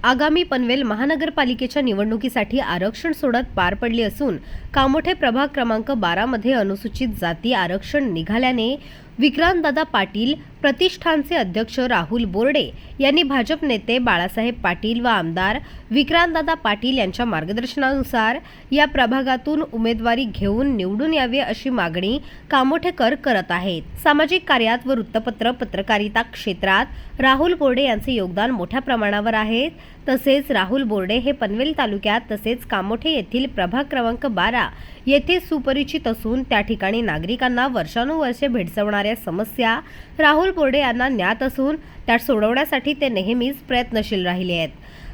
आगामी पनवेल महानगरपालिकेच्या निवडणुकीसाठी आरक्षण सोडत पार पडली असून कामोठे प्रभाग क्रमांक 12 मध्ये अनुसूचित जाती आरक्षण निघाल्याने विक्रांतदादा पाटील प्रतिष्ठानचे अध्यक्ष राहुल बोर्डे यांनी भाजप नेते बाळासाहेब पाटील व आमदार विक्रांतदादा पाटील यांच्या मार्गदर्शनानुसार या प्रभागातून उमेदवारी घेऊन निवडून यावे अशी मागणी कामोठेकर करत आहेत। सामाजिक कार्यात व वृत्तपत्र पत्रकारिता क्षेत्रात राहुल बोर्डे यांचे योगदान मोठ्या प्रमाणावर आहे। तसेच राहुल बोर्डे हे पनवेल तालुक्यात तसेच कामोठे येथील प्रभाग क्रमांक 12 येथे सुपरिचित असून त्या ठिकाणी नागरिकांना वर्षानुवर्षे भेडसावणाऱ्या समस्या राहुल बोर्डे यांना ज्ञात असून त्या सोडवण्यासाठी ते नेहमीच प्रयत्नशील राहिले आहेत।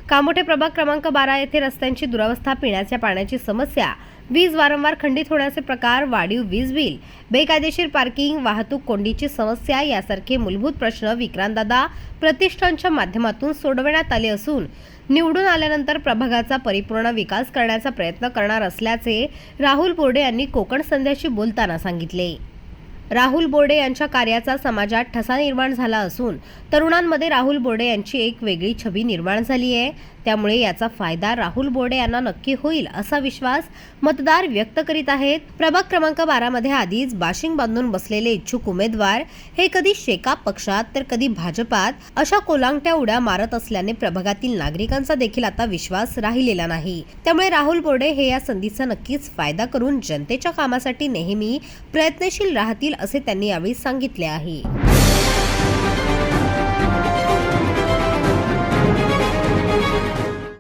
कामोठे प्रभाग क्रमांक 12 येथे रस्त्यांची दुरावस्था, पिण्याच्या पाण्याची समस्या, वीज वारंवार खंडित होण्याचे प्रकार, वाढीव वीज बिल, बेकायदेशीर पार्किंग, वाहतूक कोंडीची समस्या यासारखे मूलभूत प्रश्न विक्रांतदादा प्रतिष्ठानच्या माध्यमातून सोडवण्यात आले असून निवडून आल्यानंतर प्रभागाचा परिपूर्ण विकास करण्याचा प्रयत्न करणार असल्याचे राहुल बोर्डे यांनी कोकण संध्याशी बोलताना सांगितले। राहुल बोर्डे यांच्या कार्याचा समाजात ठसा निर्माण झाला असून तरुणांमध्ये राहुल बोर्डे यांची एक वेगळी छबी निर्माण झाली आहे। त्यामुळे याचा फायदा राहुल बोर्डे यांना नक्की होईल असा विश्वास मतदार व्यक्त करीत आहेत। प्रभाग क्रमांक 12 मध्ये आधीच बाशिंग बांधून बसलेले इच्छुक उमेदवार हे कधी शेकाप पक्षात तर कधी भाजपात अशा कोलांगट्या उड्या मारत असल्याने प्रभागातील नागरिकांचा देखील आता विश्वास राहिलेला नाही। त्यामुळे राहुल बोर्डे हे या संधीचा नक्कीच फायदा करून जनतेच्या कामासाठी नेहमी प्रयत्नशील राहतील असे त्यांनी यावेळी सांगितले आहे।